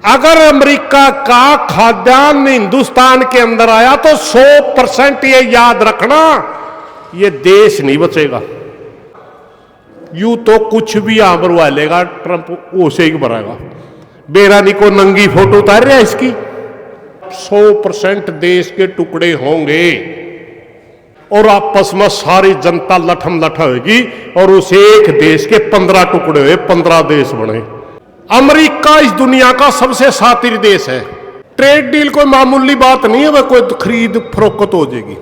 अगर अमेरिका का खाद्यान्न हिंदुस्तान के अंदर आया तो 100% ये याद रखना, ये देश नहीं बचेगा। यूं तो कुछ भी यहां भरवा लेगा ट्रंप, उसे ही भराएगा। बेरानी को नंगी फोटो उतार रहा है इसकी। 100% देश के टुकड़े होंगे और आपस में सारी जनता लठम लठा होगी और उस एक देश के 15 टुकड़े हुए, 15 देश बने। अमेरिका इस दुनिया का सबसे शातिर देश है। ट्रेड डील कोई मामूली बात नहीं है, वह कोई खरीद फरोख्त हो जाएगी।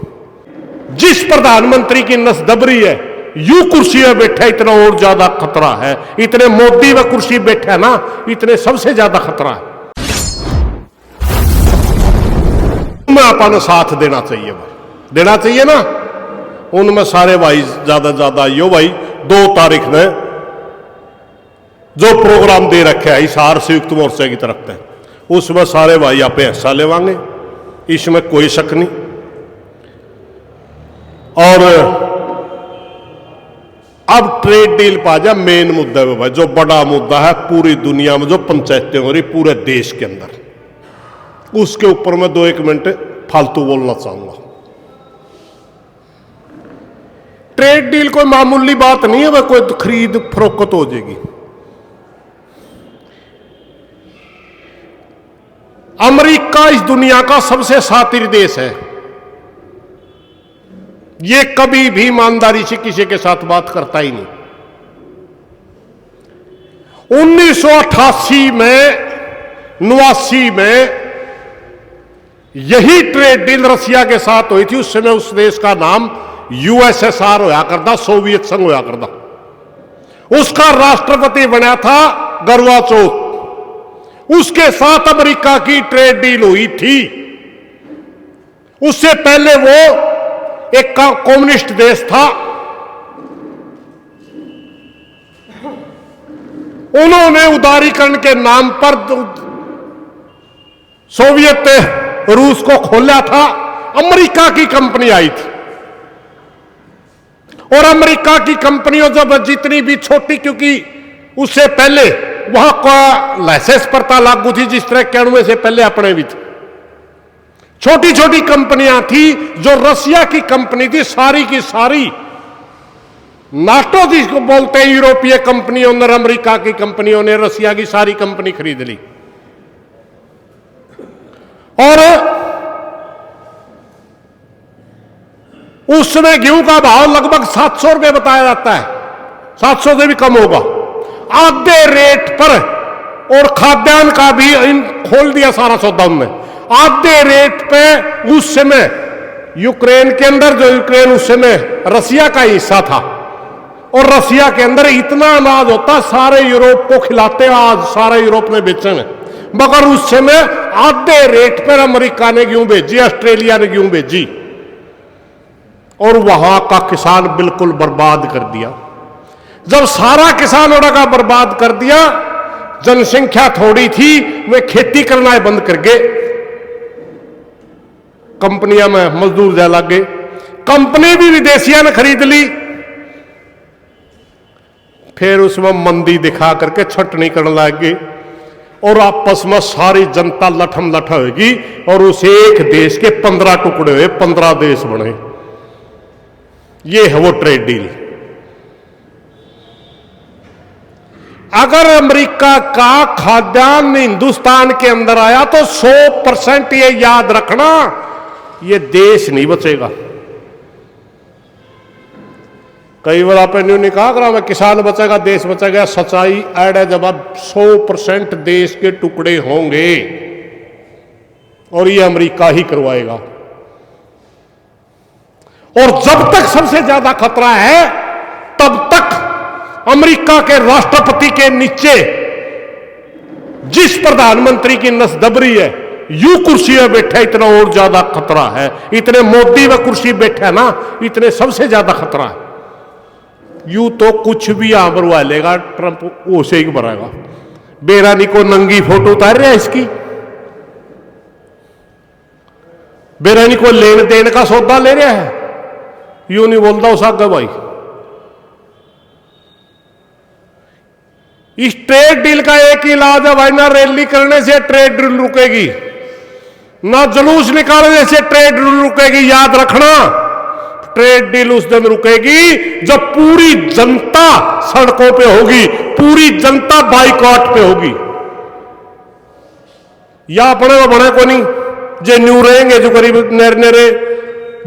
जिस प्रधानमंत्री की नस दबरी है, यू कुर्सी में बैठा इतना और ज्यादा खतरा है। इतने मोदी व कुर्सी बैठा ना, इतने सबसे ज्यादा खतरा है। में अपन साथ देना चाहिए, भाई देना चाहिए ना। उनमें सारे भाई ज्यादा यो भाई 2 तारीख ने जो प्रोग्राम दे रखे है हिसार संयुक्त मोर्चे की तरफ से, उसमें सारे भाई आप हिस्सा लेवांगे, इसमें कोई शक नहीं। और अब ट्रेड डील पा जा मेन मुद्दा है भाई, जो बड़ा मुद्दा है पूरी दुनिया में, जो पंचायतें हो रही पूरे देश के अंदर, उसके ऊपर मैं 2-1 मिनट फालतू बोलना चाहूंगा। ट्रेड डील कोई मामूली बात नहीं है, वह कोई खरीद फरोख्त हो जाएगी। अमेरिका इस दुनिया का सबसे शातिर देश है। ये कभी भी ईमानदारी से किसी के साथ बात करता ही नहीं। 1988 में 89 में यही ट्रेड डील रसिया के साथ हुई थी। उस समय उस देश का नाम यूएसएसआर होया करता, सोवियत संघ होया करता। उसका राष्ट्रपति बना था गोर्बाचोव। उसके साथ अमेरिका की ट्रेड डील हुई थी। उससे पहले वो एक कम्युनिस्ट देश था। उन्होंने उदारीकरण के नाम पर सोवियत रूस को खोला था। अमेरिका की कंपनी आई थी और अमेरिका की कंपनियों जब जितनी भी छोटी, क्योंकि उससे पहले वहां का लाइसेंस प्रथा लागू थी, जिस तरह 91 से पहले अपने भी थी। छोटी छोटी कंपनियां थी जो रसिया की कंपनी थी, सारी की सारी नाटो जिसको बोलते हैं, यूरोपीय कंपनियों ने, अमेरिका की कंपनियों ने रसिया की सारी कंपनी खरीद ली। और उस समय गेहूं का भाव लगभग 700 रुपए बताया जाता है, 700 से भी कम होगा, आधे रेट पर। और खाद्यान्न का भी खोल दिया सारा सौदा उनने, आधे रेट पे। उस समय यूक्रेन के अंदर, जो यूक्रेन उस समय रसिया का हिस्सा था, और रसिया के अंदर इतना अनाज होता सारे यूरोप को खिलाते, आज सारे यूरोप में बेचे हैं। मगर उस समय आधे रेट पर अमेरिका ने गेहूं भेजी, ऑस्ट्रेलिया ने गेहूं भेजी, और वहां का किसान बिल्कुल बर्बाद कर दिया। जब सारा किसानों का बर्बाद कर दिया, जनसंख्या थोड़ी थी, वे खेती करना बंद कर गए। कंपनियां में मजदूर जा लग गए। कंपनी भी विदेशियों ने खरीद ली। फिर उसमें मंदी दिखा करके छटनी करने लग गए और आपस में सारी जनता लठम लठा होगी और उस एक देश के 15 टुकड़े हुए, 15 देश बने। ये है वो ट्रेड डील। अगर अमेरिका का खाद्यान्न हिंदुस्तान के अंदर आया तो 100% ये याद रखना, ये देश नहीं बचेगा। कई बार आपने नहीं कहा अगर हमें किसान बचेगा देश बचेगा, सच्चाई ऐड है जब अब 100% देश के टुकड़े होंगे और ये अमेरिका ही करवाएगा। और जब तक सबसे ज्यादा खतरा है, तब तक अमेरिका के राष्ट्रपति के नीचे जिस प्रधानमंत्री की नस दबरी है, यू कुर्सी में बैठा, इतना और ज्यादा खतरा है। इतने मोदी व कुर्सी बैठा ना, इतने सबसे ज्यादा खतरा है। यू तो कुछ भी यहां भरवा लेगा ट्रंप, उसे ही भराएगा। बेरानी को नंगी फोटो उतार रहा है इसकी। बेरानी को लेन देन का सौदा ले रहा है, यूं नहीं बोलता उस आगे भाई। इस ट्रेड डील का एक ही इलाज है भाई, ना रैली करने से ट्रेड डील रुकेगी, ना जुलूस निकालने से ट्रेड डील रुकेगी। याद रखना, ट्रेड डील उस दिन रुकेगी जब पूरी जनता सड़कों पे होगी, पूरी जनता बाइकआउट पे होगी। या अपने को बने को नहीं जे न्यू रहेंगे, जो गरीब नेरे नेरे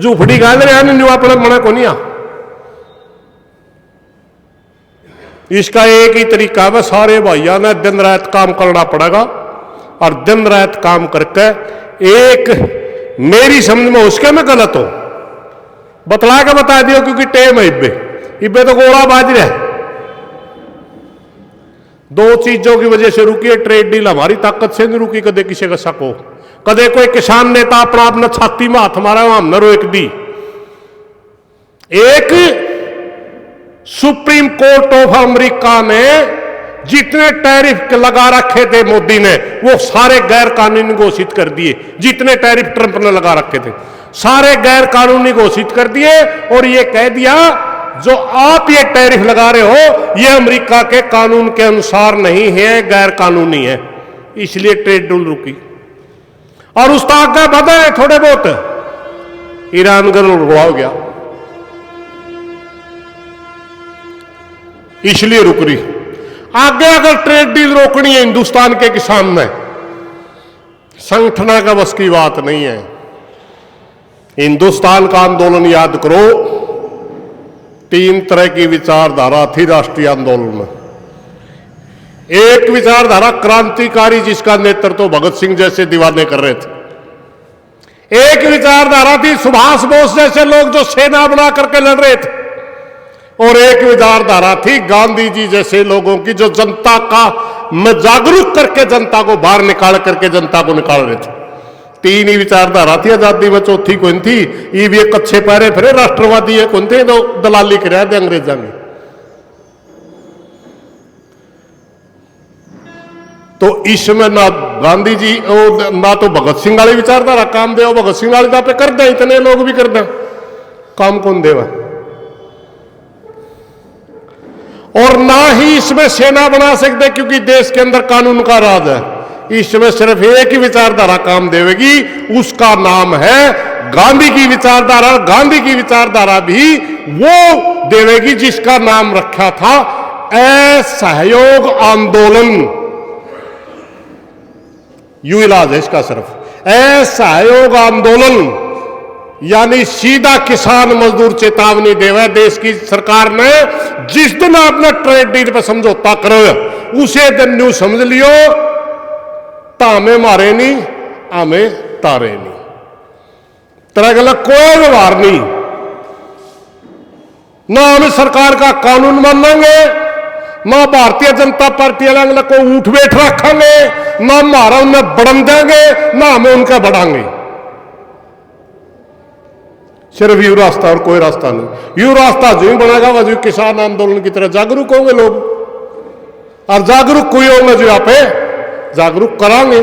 झूपड़ी गाल रहे हैं, न्यू अपने बने को नहीं। इसका एक ही तरीका है, सारे भाइयों ने दिन रात काम करना पड़ेगा, और दिन रात काम करके एक मेरी समझ में उसके में गलत हो बतला के बता दियो, क्योंकि टेम है इब्बे तो गोला बाज रहा है। दो चीजों की वजह से रुकी है ट्रेड डील, हमारी ताकत से नहीं रुकी। कदे किसी का शक हो, कदे कोई किसान नेता अपना अपना छाती में हाथ मारा हमने रोक दी। एक सुप्रीम कोर्ट ऑफ अमेरिका ने जितने टैरिफ लगा रखे थे मोदी ने, वो सारे गैर कानूनी घोषित कर दिए। जितने टैरिफ ट्रंप ने लगा रखे थे सारे गैर कानूनी घोषित कर दिए, और ये कह दिया जो आप ये टैरिफ लगा रहे हो ये अमेरिका के कानून के अनुसार नहीं है, गैर कानूनी है, इसलिए ट्रेड डील रुकी। और उस तक आगे बढ़े थोड़े बहुत, ईरान का रुआ हो गया, इसलिए रुक रही। आगे अगर ट्रेड डील रोकनी है हिंदुस्तान के किसान में, संगठन का बस की बात नहीं है। हिंदुस्तान का आंदोलन याद करो, 3 तरह की विचारधारा थी राष्ट्रीय आंदोलन में। एक विचारधारा क्रांतिकारी, जिसका नेतृत्व भगत सिंह जैसे दीवाने कर रहे थे। एक विचारधारा थी सुभाष बोस जैसे लोग जो सेना बना करके लड़ रहे थे, और एक विचारधारा थी गांधी जी जैसे लोगों की, जो जनता का में जागरूक करके जनता को बाहर निकाल करके जनता को निकाल रहे थे। 3 ही विचारधारा थी आजादी में, चौथी कौन थी? ये भी एक अच्छे पैरे फिरे राष्ट्रवादी है कौन थे, तो दलाली कर थे अंग्रेजा में। तो इसमें ना गांधी जी और ना तो भगत सिंह वाली विचारधारा काम दे, भगत सिंह वाली पे कर दे, इतने लोग भी कर दे, काम कौन देवा? और ना ही इसमें सेना बना सकते, क्योंकि देश के अंदर कानून का राज है। इसमें सिर्फ एक ही विचारधारा काम देवेगी, उसका नाम है गांधी की विचारधारा। गांधी की विचारधारा भी वो देवेगी जिसका नाम रखा था असहयोग आंदोलन। यू इलाज है इसका, सिर्फ असहयोग आंदोलन, यानी सीधा किसान मजदूर चेतावनी देवे देश की सरकार ने। जिस दिन आपने ट्रेड डील पे समझौता करो, उसे दिन न्यू समझ लियो, तामे मारे नहीं हमें तारे नहीं, तरह गला कोई व्यवहार नहीं। ना हम सरकार का कानून मानेंगे, ना भारतीय जनता पार्टी वाले को उठ बैठ रखेंगे, ना हमारा उन्हें बढ़न देंगे, ना हमें उनका बढ़ाएंगे। सिर्फ यू रास्ता और कोई रास्ता नहीं। यू रास्ता जो ही बनेगा वह जो किसान आंदोलन की तरह जागरूक होंगे लोग, और जागरूक कोई होंगे जो यहाँ पे जागरूक कराएंगे।